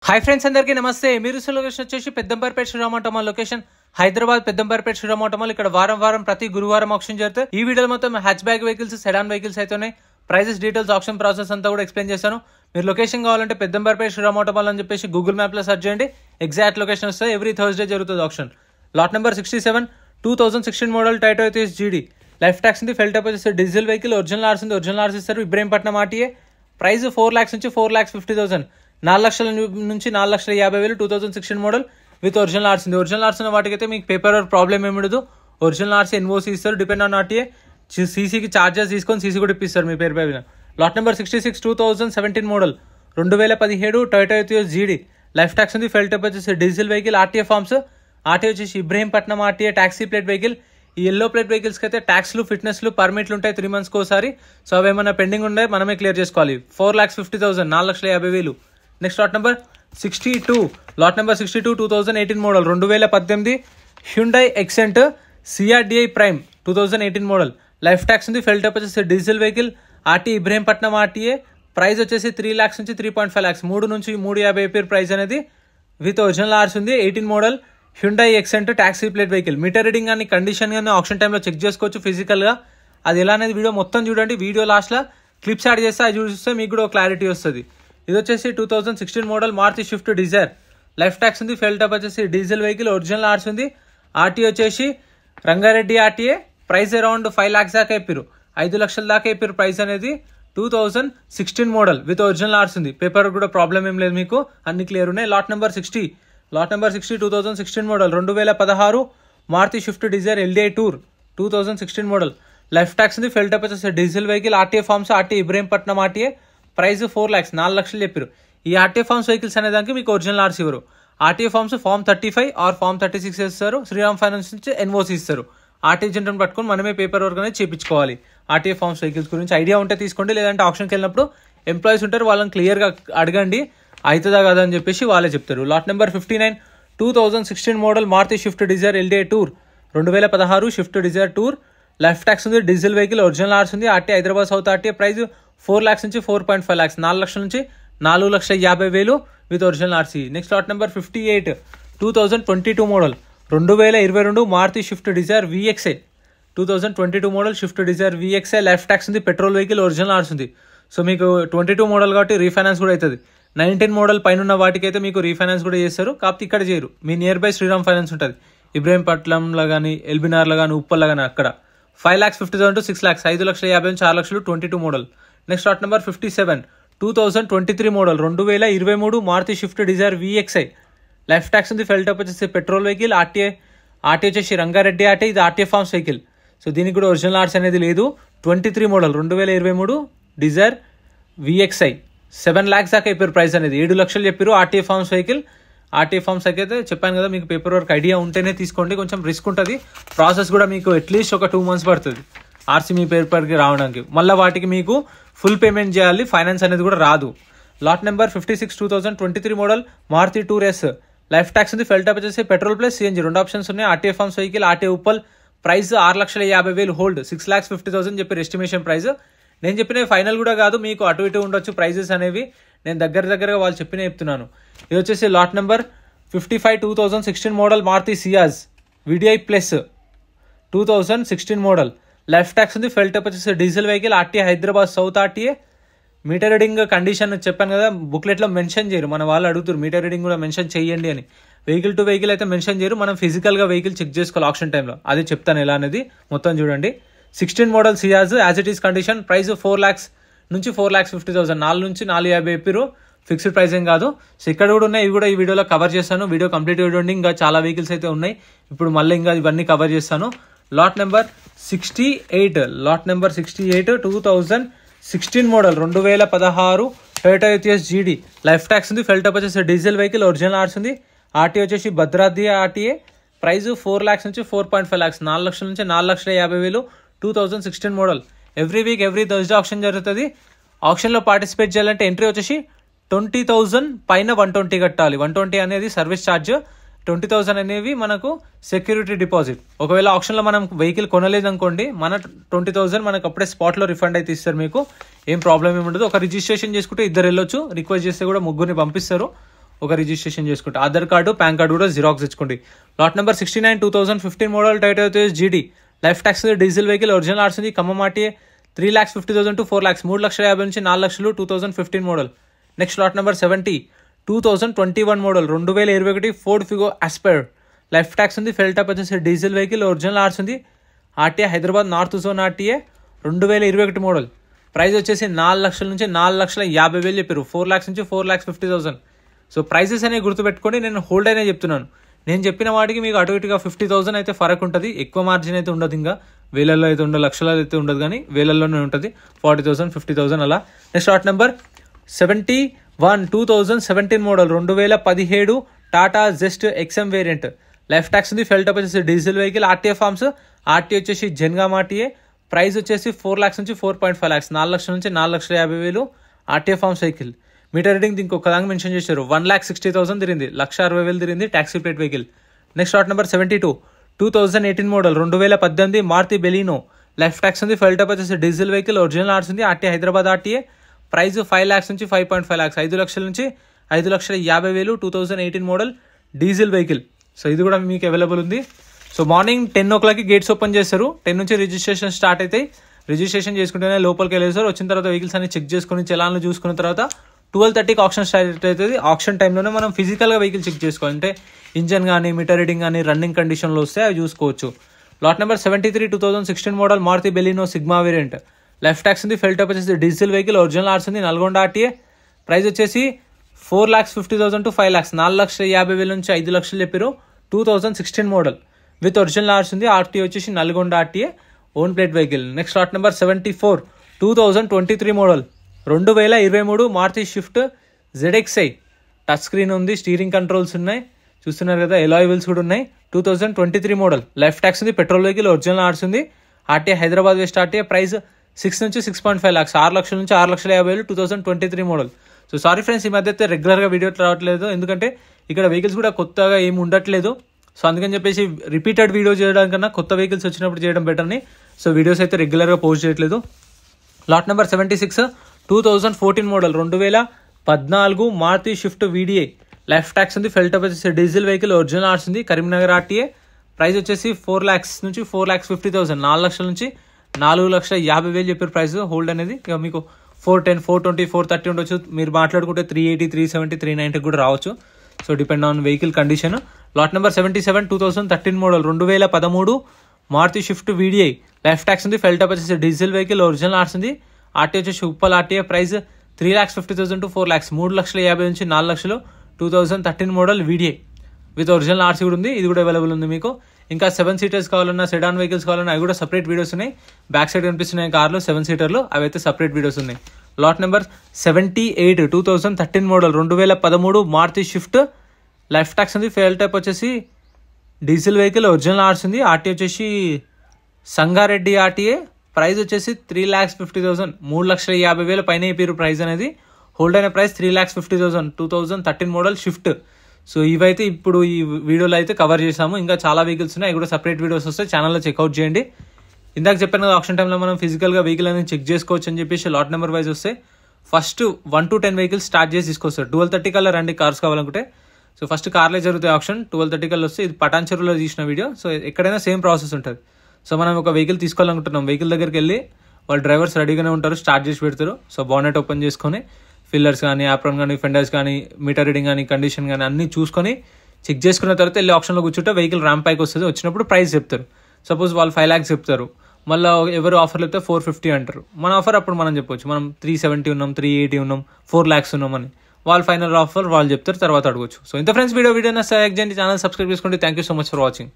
Hi friends, అందరికీ నమస్తే. మీరు లొకేషన్ వచ్చేసి Peddamberpet Sriram auto mall location Hyderabad. Peddamberpet Sriram auto mall ఇక్కడ వారం ప్రతి గురువారం ఆక్షన్ జరుగుతాయి. ఈ వీడియోలో మొత్తం hatchback vehicles, sedan vehicles అయితే ఉన్నాయి. ప్రైజెస్, డీటెయిల్స్, ఆక్షన్ ప్రాసెస్ అంతా కూడా ఎక్స్ప్లెయిన్ చేస్తాను. మీరు లొకేషన్ కావాలంటే పెద్దంబర్పేట శ్రీరామోటో మాల్ అని చెప్పేసి గూగుల్ మ్యాప్ లో సెర్చ్ చేయండి. ఎగ్జాక్ట్ లొకేషన్ వస్తుంది. ఎవ్రీ థర్స్డే జరుగుతుంది ఆక్షన్. లాట్ నెంబర్ 67 2016 మోడల్ టైటో ఎథియస్ జీడీ. లైఫ్ ట్యాక్స్ ఉంది. ఫెల్ టైప్ వచ్చేసి డీజిల్ వెహికల్. ఒరిజినల్ ఆర్స్ ఉంది. ఒరిజినల్ ఆర్స్ ఇస్తారు. ఇబ్రహీంపట్నం ఆర్టీఏ. ప్రైస్ 4 lakhs నుంచి 4,50,000, 4 లక్షల నుంచి 4,50,000. 2016 మోడల్ విత్ ఒరిజినల్ ఆర్స్ ఉంది. ఒరిజినల్ ఆర్స్ ఉన్న వాటికైతే మీకు పేపర్ వర్క్ ప్రాబ్లమ్ ఏమి ఉండదు. ఒరిజినల్ ఆర్స్ ఎన్ఓసి ఇస్తారు. Depend on RTA. సీసీకి చార్జెస్ తీసుకొని సీసీ కూడా ఇప్పిస్తారు మీ పేరు పైన. Lot number 66 2017 model 2017 Toyota Etios GD. Life tax ఉంది. ఫెల్ టైప్ వచ్చేసి diesel vehicle. RTA forms. RTA వచ్చేసి Ibrahimpatnam RTA. Taxi plate vehicle. ఈ ఎల్లో ప్లేట్ వెహికల్స్కి అయితే ట్యాక్స్లు, ఫిట్నెస్లు, పర్మిట్లు ఉంటాయి 3 months ఒకసారి. సో అవి ఏమైనా పెండింగ్ ఉంటే మనమే క్లియర్ చేసుకోవాలి. 4,50,000, 4,50,000. Next lot number 62. Lot number 62 2018 model 2018 Hyundai Xcent CRDi prime 2018 model. Life tax ఉంది. ఫెల్ టైప్ వచ్చేసి diesel vehicle. RT Ibrahimpatnam RTA. Price వచ్చేసి 3 lakhs నుంచి 3.5 lakhs, 3 నుంచి 3.50 ప్రైస్ అనేది. విత్ ఒరిజినల్ ఆర్స్ ఉంది. 18 model Hyundai Xcent taxi plate vehicle. Meter reading కానీ condition కానీ option టైంలో చెక్ చేసుకోవచ్చు ఫిజికల్గా. అది ఎలా అనేది వీడియో మొత్తం చూడండి. వీడియో లాస్ట్లో క్లిప్స్ యాడ్ చేస్తే అది చూస్తే మీకు కూడా క్లారిటీ వస్తుంది. ఇది వచ్చేసి 2016 model Maruti Swift Dzire. Life tax ఉంది. ఫెల్ టైప్ వచ్చేసి డీజిల్ వెహికల్. ఒరిజినల్ ఆర్స్ ఉంది. ఆర్టీ వచ్చేసి Rangareddy RTA. Price around 5 lakhs దాకా చెప్పారు. 5 లక్షల దాకా చెప్పారు ప్రైస్ అనేది. 2016 మోడల్ విత్ ఒరిజినల్ ఆర్స్ ఉంది. పేపర్ కూడా ప్రాబ్లం ఏం లేదు, మీకు అన్ని క్లియర్ ఉన్నాయి. Lot number 60 2016 model 2016 Maruti Swift Dzire LDI tour 2016 model. Life tax ఉంది. ఫెల్ టైప్ వచ్చేసి diesel vehicle. RTA forms. RT Ibrahimpatnam RTA. Price 4 lakhs, 4 లక్షలు చెప్పారు. ఈ ఆర్టీఏ ఫార్మ్స్ వెహికల్స్ అనేదానికి మీకు ఒరిజినల్ ఆర్స్ ఇవ్వరు. RTA forms form 35 R form 36 ఇస్తారు. శ్రీరామ్ ఫైనాన్స్ నుంచి ఎన్ఓసి ఇస్తారు. ఆర్టీఏ జెంట్ని పట్టుకొని మనమే పేపర్ వర్క్ అనేది చేయించుకోవాలి. ఆర్టీఏ ఫార్మ్స్ వెహికల్స్ గురించి ఐడియా ఉంటే తీసుకోండి. లేదంటే ఆప్షన్కి వెళ్ళినప్పుడు ఎంప్లాయీస్ ఉంటారు, వాళ్ళని క్లియర్గా అడగండి అవుతుందా కదా అని చెప్పేసి వాళ్ళే చెప్తారు. Lot number 59 2016 model Maruti Swift Dzire LDI tour 2016 Swift Dzire tour. Life tax ఉంది. Diesel vehicle. ఒరిజినల్ ఆర్స్ ఉంది. RT Hyderabad south RTA. Price 4 lakhs నుంచి 4.5 lakhs, 4 లక్షల నుంచి 4,50,000 with original RC. Next lot number 58 2022 model 2022 Maruti Swift Dzire VXi. 2022 model Swift Dzire VXi. Life tax ఉంది. Petrol vehicle. Original ఆర్స్ ఉంది. So మీకు 22 model కాబట్టి refinance కూడా అవుతుంది. 19 మోడల్ పైన ఉన్న వాటికైతే మీకు రీఫైనాన్స్ కూడా చేస్తారు. కాకపోతే ఇక్కడ చేయరు. మీ నియర్ బై శ్రీరామ్ ఫైనాన్స్ ఉంటుంది. ఇబ్రహీంపట్నంలో కానీ, ఎల్బినార్లో కానీ, ఉప్పల్లో కానీ అక్కడ. 5,50,000 to 6 lakhs, 5,50,000 నుంచి 6 లక్షలు. 22 model. Next lot number 57 2023 model 2023 Maruti Swift Dzire VXi. Life tax ఉంది. ఫెల్ టైప్ వచ్చేసి పెట్రోల్ వెహికల్. ఆర్టీఏ వచ్చేసి రంగారెడ్డి ఆర్టీఏ. ఇది ఆర్టీఏ ఫార్మ్స్ వెహికల్. సో దీనికి కూడా ఒరిజినల్ ఆర్స్ అనేది లేదు. 23 మోడల్ 2023 డిజైర్ విఎక్స్ఐ. 7 lakhs దాకా చెప్పారు ప్రైస్ అనేది. 7 లక్షలు చెప్పారు. RTA forms vehicle. RTA forms అయితే చెప్పాను కదా, మీకు పేపర్ వర్క్ ఐడియా ఉంటేనే తీసుకోండి. కొంచెం రిస్క్ ఉంటుంది. ప్రాసెస్ కూడా మీకు అట్లీస్ట్ ఒక 2 months పడుతుంది ఆర్సీ మీ పేపర్కి రావడానికి. మళ్ళీ వాటికి మీకు ఫుల్ పేమెంట్ చేయాలి. ఫైనాన్స్ అనేది కూడా రాదు. Lot number 56 2023 model Maruti Tour S. Life tax ఉంది. ఫెల్ టైప్ వచ్చేసి పెట్రోల్ ప్లస్ సిఎన్జీ 2 ఆప్షన్స్ ఉన్నాయి. RTA forms vehicle. RTA Uppal. Price 6,50,000 hold. 6,50,000 చెప్పారు ఎస్టిమేషన్ ప్రైస్. నేను చెప్పిన ఫైనల్ కూడా కాదు, మీకు అటు ఇటు ఉండొచ్చు ప్రైజెస్ అనేవి. నేను దగ్గరగా వాళ్ళు చెప్పిన చెప్తున్నాను. ఇది వచ్చేసి lot number 55 2016 model Maruti Ciaz VDI plus 2016 model. Life tax ఉంది. ఫెల్ టైప్ వచ్చేసి diesel vehicle. RTA Hyderabad south RTA. Meter reading condition చెప్పాను కదా, బుక్లెట్లో మెన్షన్ చేయరు. మన వాళ్ళు అడుగుతారు మీటర్ రీడింగ్ కూడా మెన్షన్ చేయండి అని. వెహికల్ టు వెహికల్ అయితే మెన్షన్ చేయరు. మనం ఫిజికల్గా వెహికల్ చెక్ చేసుకోవాలి ఆప్షన్ టైంలో. అది చెప్తాను ఎలా అనేది. మొత్తం చూడండి. 16 model Ciaz as it is condition. Price 4 lakhs నుంచి 4,50,000, 4 నుంచి 4.50 చెప్పారు. ఫిక్స్డ్ ప్రైస్ ఏం కాదు. సో ఇక్కడ కూడా ఉన్నాయి. ఇవి కూడా ఈ వీడియోలో కవర్ చేస్తాను. వీడియో కంప్లీట్ చూడండి. ఇంకా చాలా వెహికల్స్ అయితే ఉన్నాయి. ఇప్పుడు మళ్ళీ ఇంకా ఇవన్నీ కవర్ చేస్తాను. లాట్ నెంబర్ 68 2016 మోడల్ 2016 టొయోటా ఎథియస్ జీడీ. లైఫ్ ట్యాక్స్ ఉంది. ఫెల్ టైప్ వచ్చేసి డీజిల్ వెహికల్. ఒరిజినల్ ఆర్స్ ఉంది. ఆర్టీ వచ్చేసి భద్రాద్రి ఆర్టీఏ. ప్రైస్ 4 lakhs నుంచి 4.5 lakhs, 4 లక్షల నుంచి 4,50,000. 2016 model. Every week every Thursday option జరుగుతుంది. ఆప్షన్లో పార్టిసిపేట్ చేయాలంటే ఎంట్రీ వచ్చేసి 20,000 పైన 120 కట్టాలి. 120 అనేది సర్వీస్ ఛార్జ్. 20,000 అనేవి మనకు సెక్యూరిటీ డిపాజిట్. ఒకవేళ ఆప్షన్లో మనం వెహికల్ కొనలేదు అనుకోండి, మన 20,000 మనకు అప్పుడే స్పాట్లో రిఫండ్ అయితే ఇస్తారు. మీకు ఏం ప్రాబ్లం ఏమి ఉండదు. ఒక రిజిస్ట్రేషన్ చేసుకుంటే 2 వెళ్ళొచ్చు. రిక్వెస్ట్ చేస్తే కూడా 3 పంపిస్తారు. ఒక రిజిస్ట్రేషన్ చేసుకుంటే ఆధార్ కార్డు పాన్ కార్డు కూడా జిరాక్స్ తెచ్చుకోండి. లాట్ నెంబర్ 69 2015 మోడల్ టొయోటా జీడీ life tax diesel vehicle original ఆర్ట్స్ ఉంది. ఖమ్మం ఆర్టీఏ 3,50,000 to 4 lakhs 3,50,000 నుంచి 4 లక్షలు 2015 model. Next lot number 70 2021 model 2021 Ford Figo Aspire life tax ఉంది. ఫెల్ టాప్ వచ్చేసి డీజిల్ వెహికల్ ఒరిజినల్ ఆర్ట్స్ ఉంది. RTA Hyderabad north zone RTA 2021 model. Price వచ్చేసి 4 లక్షల నుంచి 4,50,000 చెప్పారు. 4 lakhs నుంచి 4,50,000. సో ప్రైసెస్ అనేవి గుర్తుపెట్టుకోండి. నేను హోల్డ్ అయినా చెప్తున్నాను. నేను చెప్పిన వాటికి మీకు అటు ఇటుగా 50,000 అయితే ఫరక్ ఉంటుంది. ఎక్కువ మార్జిన్ అయితే ఉండదు. ఇంకా వేలల్లో అయితే ఉండదు, లక్షలలో అయితే ఉండదు, కానీ వేలల్లోనే ఉంటుంది. 40,000 50,000 అలా. Next lot number 71 2017 model 2017 Tata Zest XM variant life tax ఉంది. ఫెల్ టాప్ వచ్చేసి diesel vehicle. RTA forms RTA వచ్చేసి జన్గామ్ ఆర్టీఏ. ప్రైస్ వచ్చేసి 4 lakhs నుంచి 4.5 lakhs 4 లక్షల నుంచి 4,50,000 RTA forms vehicle. Meter reading దీనికి ఒక్కదాకా మెన్షన్ చేశారు. 1,60,000 తిరిగింది, 1,60,000 తిరిగింది. Taxi plate vehicle. Next lot number 72 2018 model 2018 Maruti Baleno life tax ఉంది. ఫెల్ టాప్ వచ్చేసి డీజిల్ వెహికల్ ఒరిజినల్ ఆర్ట్స్ ఉంది. RTA Hyderabad RTA. Price 5 lakhs నుంచి 5.5 lakhs 5 లక్షల నుంచి 5,50,000 2018 మోడల్ డీజిల్ వెహికల్. సో ఇది కూడా మీకు అవైలబుల్ ఉంది. So morning 10 o'clock gates open చేస్తారు. 10 నుంచి రిజిస్ట్రేషన్ స్టార్ట్ అవుతాయి. రిజిస్ట్రేషన్ చేసుకుంటేనే లోపలికి వెళ్ళేసారు. వచ్చిన తర్వాత వెహికల్స్ అన్ని చెక్ చేసుకుని చలాన్లు చూసుకున్న తర్వాత 12:30కి ఆప్షన్ స్టార్ట్ అవుతుంది. ఆప్షన్ టైంలోనే మనం ఫిజికల్గా వెహికల్ చెక్ చేసుకోవాలి. అంటే ఇంజన్ కానీ మీటర్ రీడింగ్ కానీ రన్నింగ్ కండిషన్లో వస్తే అవి చూసుకోవచ్చు. Lot number 73 2016 model Maruti Baleno Sigma variant life tax ఉంది. ఫెల్ టాప్ వచ్చేసి డీజిల్ వెహికల్ ఒరిజినల్ ఆర్ట్స్ ఉంది. నల్గొండ ఆర్టీఏ. ప్రైస్ వచ్చేసి 4,50,000 to 5 lakhs 4,50,000 నుంచి 5 లక్షలు చెప్పారు. 2016 మోడల్ విత్ ఒరిజినల్ ఆర్ట్స్ ఉంది. ఆర్టీఏ వచ్చేసి Nalgonda RTA own plate vehicle. Next lot number 74 2023 model 2023 Maruti Swift ZXi touch screen ఉంది. స్టీరింగ్ కంట్రోల్స్ ఉన్నాయి, చూస్తున్నారు కదా. ఎలాయ్ వీల్స్ కూడా ఉన్నాయి. 2023 మోడల్ లైఫ్ ట్యాక్స్ ఉంది. పెట్రోల్ వెహికల్ ఒరిజినల్ ఆర్ట్స్ ఉంది. RTA Hyderabad west RTA. Price 6 నుంచి 6.5 lakhs 6 లక్షల నుంచి 6,50,000 2023 మోడల్. సో సారీ ఫ్రెండ్స్, ఈ మధ్య అయితే రెగ్యులర్గా వీడియో రావట్లేదు. ఎందుకంటే ఇక్కడ వెహికల్స్ కూడా కొత్తగా ఏమి ఉండట్లేదు. సో అందుకని చెప్పేసి రిపీటెడ్ వీడియో చేయడం కన్నా కొత్త వెహికల్స్ వచ్చినప్పుడు చేయడం బెటర్ అని సో వీడియోస్ అయితే రెగ్యులర్గా పోస్ట్ చేయట్లేదు. Lot number 76 2014 model 2014 Maruti Swift VDI life tax ఉంది. ఫెల్ టాప్ వచ్చేసి డీజిల్ వెహికల్ ఒరిజినల్ ఆర్ట్స్ ఉంది. కరీంనగర్ ఆర్టీఏ. ప్రైస్ వచ్చేసి 4 lakhs నుంచి 4,50,000 4 లక్షల నుంచి 4,50,000 చెప్పారు ప్రైస్. హోల్డ్ అనేది ఇక మీకు 410 420 430 ఉండొచ్చు. మీరు మాట్లాడుకుంటే 380 370 390 కూడా రావచ్చు. So depend on vehicle condition. Lot number 77 2013 model 2013 Maruti Swift VDI life tax ఉంది. ఫెల్ టాప్ వచ్చేసి డీజిల్ వెహికల్ ఒరిజినల్ ఆర్ట్స్ ఉంది. ఆర్టీఏ వచ్చేసి Uppal RTA. Price 3,50,000 to 4 lakhs 3,50,000 నుంచి 4 లక్షలు 2013 model VDI with original RC కూడా ఉంది. ఇది కూడా అవైలబుల్ ఉంది మీకు. ఇంకా 7 seaters కావాలన్నా సెడాన్ వెహికల్స్ కావాలన్నా అవి కూడా సపరేట్ వీడియోస్ ఉన్నాయి. బ్యాక్ సైడ్ కనిపిస్తున్నాయి కార్లు 7 seaterలు, అవి అయితే సపరేట్ వీడియోస్ ఉన్నాయి. Lot number 78 2013 model 2013 Maruti Swift life tax ఉంది. ఫెల్ టైప్ వచ్చేసి డీజిల్ వెహికల్ ఒరిజినల్ ఆర్ట్స్ ఉంది. ఆర్టీఏ వచ్చేసి సంగారెడ్డి ఆర్టీఏ. ప్రైస్ వచ్చేసి 3,50,000 3,50,000 పైన అయిపోయారు ప్రైస్ అనేది. హోల్డ్ అయిన ప్రైస్ 3,50,000 2013 మోడల్ షిఫ్ట్. సో ఇవైతే ఇప్పుడు ఈ వీడియోలో అయితే కవర్ చేసాము. ఇంకా చాలా వెహికల్స్ ఉన్నాయి, అవి కూడా సపరేట్ వీడియోస్ వస్తాయి. ఛానల్లో చెక్అవుట్ చేయండి. ఇందాక చెప్పాను కదా ఆప్షన్ టైంలో మనం ఫిజికల్గా వెహికల్ అనేది చెక్ చేసుకోవచ్చు అని చెప్పేసి లాట్ నెంబర్ వైజ్ వస్తే ఫస్ట్ 1 to 10 వెహికల్స్ స్టార్ట్ చేసి తీసుకొస్తారు. 12:30 కల్లా రండి కార్స్ కావాలనుకుంటే. సో ఫస్ట్ కార్లే జరుగుతాయి ఆప్షన్. 12:30 కల్లా వస్తే ఇది పటాన్ చెరువులో తీసిన వీడియో. సో ఎక్కడైనా సేమ్ ప్రాసెస్ ఉంటుంది. సో మనం ఒక వెహికల్ తీసుకోవాలనుకుంటున్నాం, వెహికల్ దగ్గరికి వెళ్ళి వాళ్ళు డ్రైవర్స్ రెడీగానే ఉంటారు, స్టార్ట్ చేసి పెడతారు. సో బానెట్ ఓపెన్ చేసుకొని ఫిల్లర్స్ కానీ ఆప్రాన్ కానీ ఫెండర్స్ కానీ మీటర్ రీడింగ్ కానీ కండిషన్ కానీ అన్ని చూసుకొని చెక్ చేసుకున్న తర్వాత వెళ్ళి ఆప్షన్లో కూర్చుంటే వెహికల్ ర్యాంప్ పైకి వస్తుంది. వచ్చినప్పుడు ప్రైస్ చెప్తారు. సపోజ్ వాళ్ళు 5 lakhs చెప్తారు, మళ్ళీ ఎవరు ఆఫర్లు చెప్తే 450 అంటారు. మన ఆఫర్ అప్పుడు మనం చెప్పొచ్చు మనం 370 ఉన్నాం, 380 ఉన్నాం, 4 lakhs ఉన్నాం అని. వాళ్ళు ఫైనల్ ఆఫర్ వాళ్ళు చెప్తారు, తర్వాత అడగొచ్చు. సో ఇంత ఫ్రెండ్స్ వీడియో నచ్చితే లైక్ చేయండి, ఛానల్ సబ్స్క్రైబ్ చేసుకోండి. Thank you so much for watching.